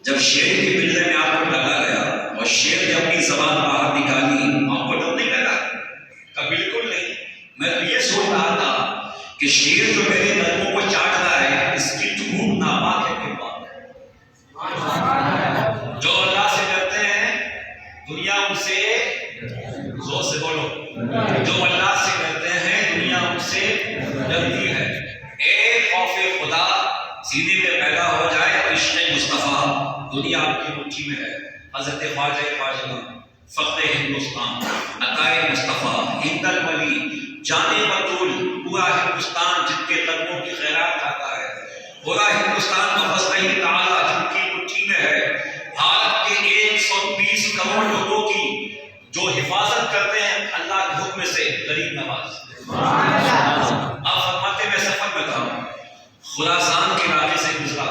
جب شیر کے پنجرے میں آپ کو ڈالا گیا اور شیر نے اپنی زبان باہر نکالی، آپ کو ڈر نہیں لگا؟ کہ بالکل نہیں، میں تو یہ سوچ رہا تھا کہ شیر جو میرے قدموں کو چاٹ رہا ہے اس کی دھوپ ناپاک ہے کہ پاک ہے؟ جو اللہ سے ڈرتے ہیں دنیا ان سے، زور سے بولو، جو اللہ سے ڈرتے ہیں دنیا ان سے ڈرتی ہے۔ ایک خوف خدا سینے میں پیدا ہو جائے اور عشق مصطفیٰ دنیا آپ کی مٹھی میں ہے۔ حضرت خواجہ خواجہ فخر ہندوستان عطائے مصطفیٰ ہند الولی جان بطول، پورا ہندوستان جن کے قدموں کی خیرات کھاتا ہے، پورا ہندوستان تو فضلہ تعالیٰ جن کی مٹھی میں ہے، بھارت کے 120 کروڑ لوگوں کی جو حفاظت کرتے ہیں اللہ کے حکم سے، غریب نواز۔ آپ فرماتے میں سفر میں تھا، خراسان کے علاقے سے گزرا،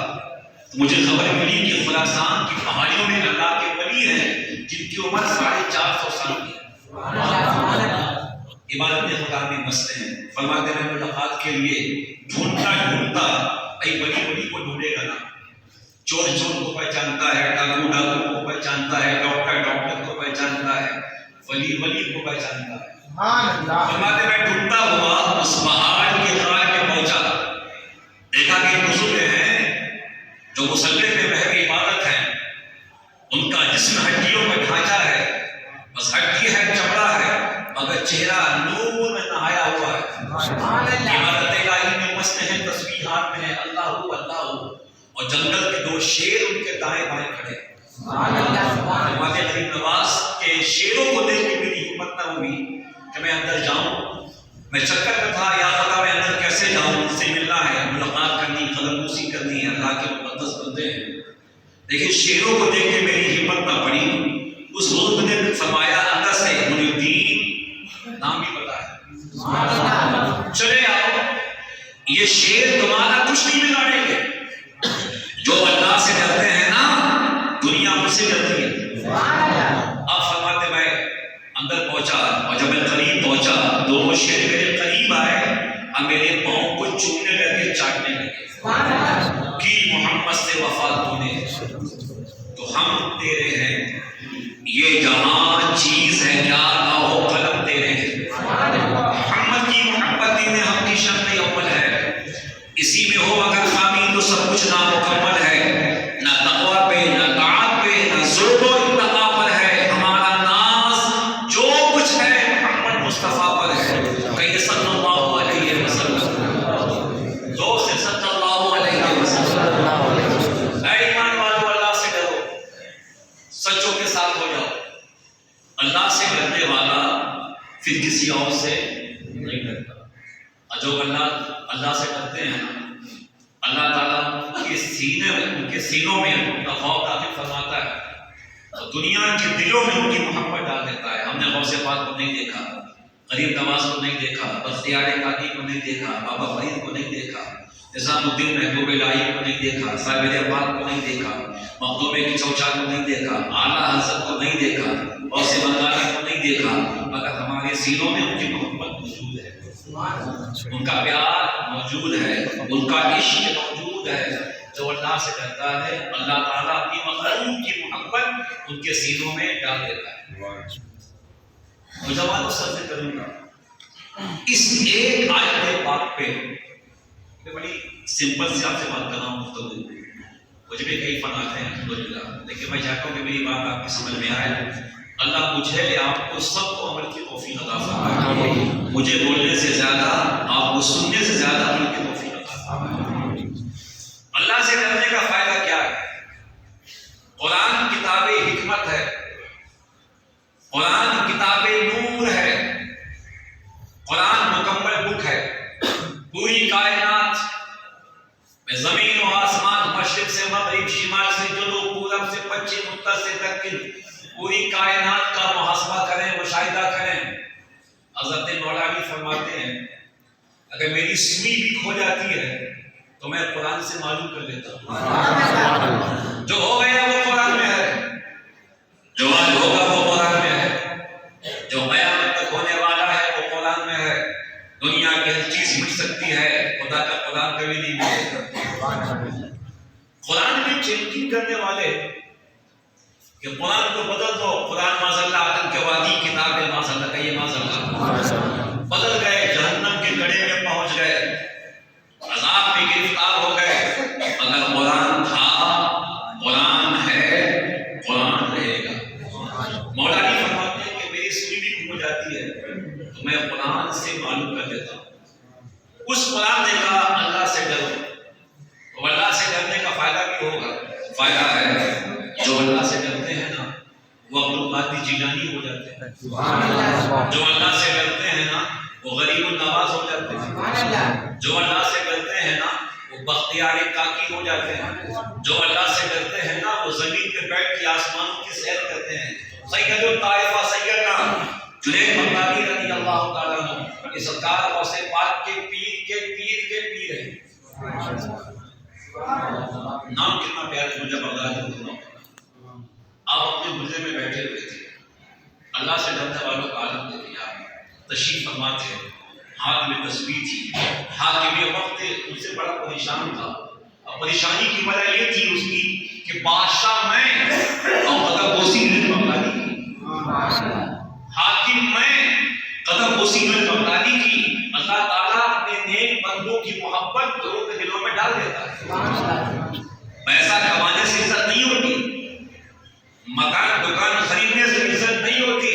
مجھے خبر ملی کہ خراسان کی پہاڑیوں میں اللہ کے ولی ہیں جن کی عمر 450 سال کی ہے، عبادت خدا میں مست ہیں۔ فرماتے ہیں ملاقات کے لیے ڈھونڈتا ڈھونڈتا، اے ولی ولی کو ڈھونڈے گا نا، چور چور کو پہچانتا ہے، ڈاکو ڈاکو کو پہچانتا ہے، ڈاکٹر ڈاکٹر کو پہچانتا ہے، ولی ولی کو پہچانتا ہے۔ فرماتے میں ڈھونڈتا ہوا اس پہاڑ کے غار میں پہنچا، دیکھا کہ بزرگ ہیں جو مسلح پہ بہر عبادت ہیں، ان کا جسم ہڈیوں میں ڈھانچا ہے، بس ہڈی ہے چمڑا ہے مگر چہرہ نور میں نہایا ہوا ہے، عبادت الہی میں مست ہیں، تسبیح ہاتھ میں ہے، اللہ اللہ، اور جنگل کے 2 شیر ان کے دائیں بائیں کھڑے۔ فرماتے غریب نواز کے شیروں کو دیکھ کے میری ہمت نہ ہوئی کہ میں اندر جاؤں، میں چکر میں تھا، یا خدا میں اندر کیسے جاؤں، ان سے ملنا ہے، ملاقات کرنی، قدم بوسی کرنی ہے، اللہ کے مقدس بندے ہیں۔ لیکن شیروں کو دیکھ کے میری ہمت نہ پڑی۔ اس بزرگ نے فرمایا اندر سے، مجھے دین نام بھی پتا ہے، چلے آؤ، یہ شیر تمہارا کچھ نہیں بگاڑیں گے، جو اللہ سے ڈرتے ہیں نا دنیا ان سے ڈرتی ہے۔ آپ فرماتے میں اندر پہنچا اور جب میں قریب پہنچا 2 شیر میرے قریب آئے اور میرے پاؤں کو چومنے لگے، چاٹنے لگے، کی محمد سے وفا تو نے تو ہم تیرے ہیں، یہ جہاں چیز ہے کیا لاؤ قلم تیرے ہیں، محمد کی محبت میں ہم کی شرط اول ہے، اسی میں ہو اگر خامی تو سب کچھ نامکمل ہے، نہ تقوی پہ نہ طاعت پہ نہ ظلم و اتقا پر ہے، ہمارا ناز جو کچھ ہے محمد مصطفیٰ پر ہے، کہیں صلی اللہ علیہ وسلم، جو سے صلی اللہ علیہ وسلم۔ اے ایمان والو اللہ سے ڈرو، سچوں کے ساتھ ہو جاؤ، اللہ سے ڈرنے والا پھر کسی اور سے نہیں ڈرتا، اور جو اللہ سے ڈرتے ہیں اللہ تعالیٰ ان کے سینوں میں ان کا خوف داخل فرماتا ہے، اور دنیا کے دلوں میں ان کی محبت ڈال دیتا ہے۔ ہم نے غوث پاک کو نہیں دیکھا، غریب نواز کو نہیں دیکھا، بختیار قادری کو نہیں دیکھا، بابا فرید کو نہیں دیکھا، نظام الدین محبوب الہی کو نہیں دیکھا، صاحب پاک کو نہیں دیکھا، مخدوم کی چوچا کو نہیں دیکھا، اعلیٰ حضرت کو نہیں دیکھا، غوث بنگالی کو نہیں دیکھا، مگر ہمارے سینوں میں ان کی محبت موجود ہے، ان کا پیار موجود ہے، ان کا عشق موجود ہے۔ جو اللہ سے ڈرتا ہے اللہ تعالیٰ اپنی مخلوق کی محبت ان کے سینوں میں ڈال دیتا ہے۔ نوجوانوں سب سے کروں گا اس ایک آیت پاک پہ، میں بڑی سمپل سے آپ سے بات کر رہا ہوں، گفتگو مجھے بھی کئی فن آتے ہیں الحمدللہ، لیکن میں چاہتا ہوں کہ میری بات آپ کی سمجھ میں آئے۔ اللہ مجھے آپ کو سب کو عمل کی توفیق عطا فرمائے، مجھے بولنے سے زیادہ آپ کو سننے سے زیادہ عمل کی توفیق عطا فرمائے۔ اللہ سے ڈرنے کا فائدہ کیا ہے؟ قرآن کتاب حکمت ہے، قرآن کتاب نور ہے، قرآن مکمل بک ہے، پوری کائنات میں زمین و آسمان، مشرق سے مغرب، شمال سے جنوب، پورب سے پچھم، اتر سے دکن، پوری کائنات کا محاسبہ کریں، مشاہدہ کریں۔ حضرت مولانا فرماتے ہیں اگر میری سوئی بھی کھو جاتی ہے تو میں قرآن سے معلوم کر لیتا ہوں، جو ہو گیا وہ قرآن میں ہے، جو آج ہوگا وہ قرآن میں ہے، جو قیامت تک ہونے والا ہے وہ قرآن میں ہے۔ دنیا کی ہر چیز مٹ سکتی ہے، خدا کا قرآن کبھی نہیں ملے گا۔ قرآن میں چینجنگ کرنے والے کہ قرآن کو بدل دو، قرآن معذاللہ عدن کے وادی کتاب ہے، معذاللہ کا یہ معذاللہ بدل گئے، جہنم کے گڑھے میں پہنچ گئے، عذاب میں گرفتار ہو گئے۔ اگر قرآن تھا، قرآن ہے، قرآن رہے گا۔ مولا علی فرماتے ہیں کہ میری سوئی بھی گم ہو جاتی ہے تو میں قرآن سے معلوم کر دیتا ہوں۔ اس قرآن نے کہا اللہ سے ڈرو، تو اللہ سے ڈرنے کا فائدہ بھی ہوگا، فائدہ ہے۔ جو اللہ سے ڈرتے ہیں نا وہ عبد القادر جیلانی ہو جاتے ہیں، جو اللہ سے ڈرتے ہیں نا وہ غریب النواز ہو جاتے ہیں، جو اللہ سے ڈرتے ہیں نا وہ بختیار کاکی ہو جاتے ہیں، جو اللہ سے ڈرتے ہیں نا وہ زمین پہ بیٹھ کے آسمانوں کی سیر کرتے ہیں۔ سید الطائفہ سیدنا جنید بغدادی رضی اللہ تعالیٰ عنہ یہ سرکار غوث پاک کے پیر کے پیر کے پیر ہیں۔ نام کتنا پیارا جنید بغدادی، آپ اپنے مجلے میں بیٹھے ہوئے تھے، اللہ سے ڈرنے والوں کا عالم دے دیا، تشریف فرما تھے، ہاتھ میں تسبیح تھی، حاکم وقت ان سے بڑا پریشان تھا، اور پریشانی کی وجہ یہ تھی اس کی کہ بادشاہ میں اور قدر بوسی بغدادی کی، حاکم میں قدر بوسی بغدادی کی۔ اللہ تعالیٰ اپنے نیک بندوں کی محبت لوگوں کے دلوں میں ڈال دیتا ہے۔ پیسہ کمانے سے عزت نہیں ہوتی، مکان دکان خریدنے سے عزت نہیں ہوتی،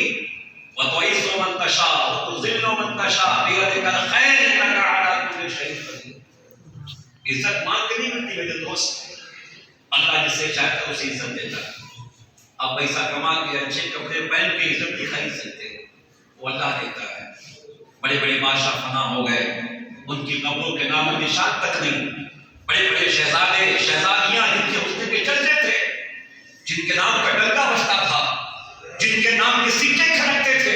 وَتُعِزُّ مَن تَشَاءُ وَتُذِلُّ مَن تَشَاءُ بِيَدِكَ الْخَيْرُ إِنَّكَ عَلَىٰ كُلِّ شَيْءٍ قَدِيرٌ۔ عزت مانگ کے نہیں ملتی میرے دوست، اللہ جسے چاہتا ہے اسے عزت دیتا ہے۔ آپ پیسہ کما کے اچھے کپڑے پہن کے عزت نہیں خرید سکتے، وہ اللہ دیتا ہے۔ بڑے بڑے بادشاہ فنا ہو گئے، ان کی قبروں کے نام و نشان تک نہیں۔ بڑے بڑے شہزادے شہزادیاں جن کے حسن کے چرچے تھے، جن کے نام کا ڈنکا بجتا تھا، جن کے نام کے سکے کھڑکتے تھے،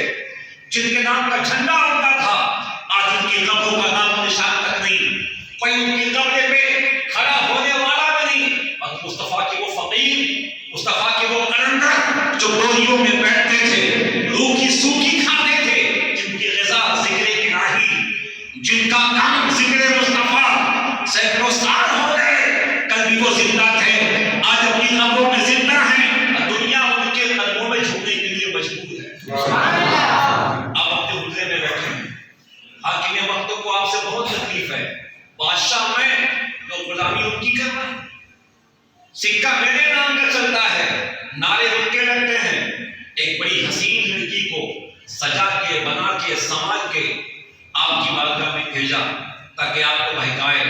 جن کے نام کا جھنڈا اڑتا تھا، آج ان کی قبروں کا نام و نشان تک نہیں، کوئی ان کی قبر پہ کھڑا ہونے والا بھی نہیں۔ اور مصطفیٰ کے وہ فقیر، مصطفیٰ کے وہ قلندر جو ڈولیوں میں بیٹھتے تھے، روکھی سوکھی کھاتے تھے، جن کی غذا ذکر الہی، جن کا کام ذکر مصطفیٰ، سینکڑوں سال ہو گئے، کل بھی وہ زندہ تھے، آج اپنی قبروں میں زندہ ہیں، اور دنیا ان کے قدموں میں جھکنے کے لیے مجبور ہے۔ آپ اپنے حجرے میں بیٹھے ہیں، حاکم وقت کو آپ سے بہت تکلیف ہے، بادشاہ میں تو غلامی ان کی کر رہا ہے، سکہ میرے نام کا چلتا ہے، نعرے ان کے لگتے ہیں۔ ایک بڑی حسین لڑکی کو سجا کے بنا کے سنوار کے آپ کی بارگاہ میں بھیجا تاکہ آپ کو بہکائے،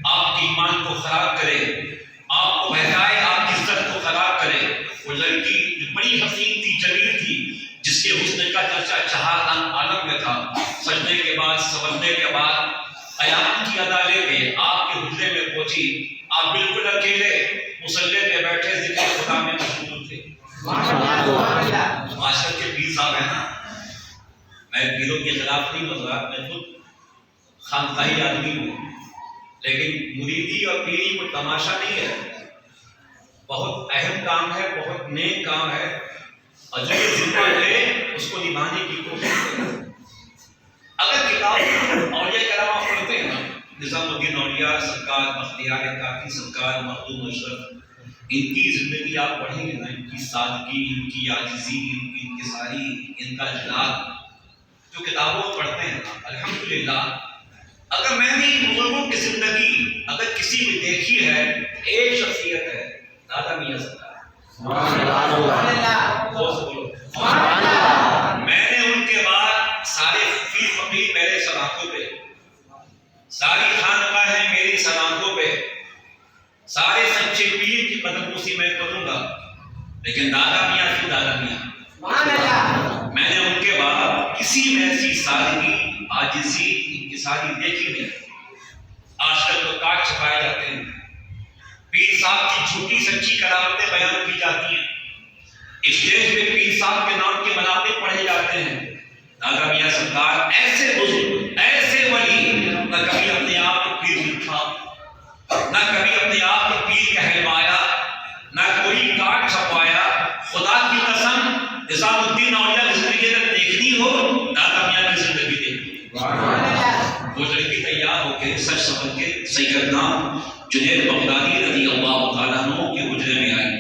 آپ کے ایمان کو خراب کرے، آپ کو بہکائے، آپ کی عزت کو خراب کرے۔ وہ لڑکی بڑی حسین تھی، جمیل تھی، جس کے حسن کا چرچا چہار عالم میں تھا۔ سجدے کے بعد، سورنے کے بعد، قیام کی ادا لے کے آپ کے حجرے میں پہنچی، آپ بالکل اکیلے مصلی پہ بیٹھے ذکر خدا میں مشغول تھے۔ معاشرت کے پیر صاحب ہیں نا، میں پیروں کے خلاف نہیں بول رہا، میں خود خانقاہی آدمی ہوں، لیکن مریدی اور پیری کو تماشا نہیں ہے، بہت اہم کام ہے، بہت نیک کام ہے، اور جو یہ ذمہ ہے اس کو نبھانے کی کوشش کریں۔ اگر کتاب اولیاء کرام آپ پڑھتے ہیں نا، نظام الدین اولیاء سرکار، بختیار کاکی سرکار، مخدوم اشرف، ان کی زندگی آپ پڑھیں گے نا، ان کی سادگی، ان کی عاجزی، ان کی انکساری، ان کا جلال، جو کتابوں کو پڑھتے ہیں نا، الحمدللہ اگر میں نے بزرگوں کی زندگی اگر کسی میں دیکھی ہے، ایک شخصیت ہے دادا میاں سرکار۔ میں نے ان کے بعد سارے پیر فقیر میرے سلاخوں پہ، ساری خانقاہیں میری سلاخوں پہ، سارے سچے پیر کی قدم بوسی میں کروں گا، لیکن دادا میاں کی دادا میاں، میں نے ان کے بعد کسی میں ایسی سادگی، عاجزی، انکساری دیکھی نہیں۔ آج کل تو کاٹ چھپائے جاتے ہیں، پیر صاحب کی جھوٹی سچی کرامتیں بیان کی جاتی ہیں، اسٹیج پہ پیر صاحب کے نام کے مناقب پڑھے جاتے ہیں۔ دادا میاں سرکار ایسے بزرگ، ایسے ولی، نہ کبھی اپنے آپ کو پیر لکھا، نہ کبھی اپنے آپ کو پیر کہلوایا، نہ کوئی کاٹ چھپایا۔ خدا کی قسم نظام الدین اولیاء کی زندگی اگر دیکھنی ہو، دادا میاں کی زندگی دیکھنی۔ وہ لڑکی تیار ہو کے سچ سمجھ کے سیدنا جنید بغدادی رضی اللہ تعالیٰ عنہ کے مجرمین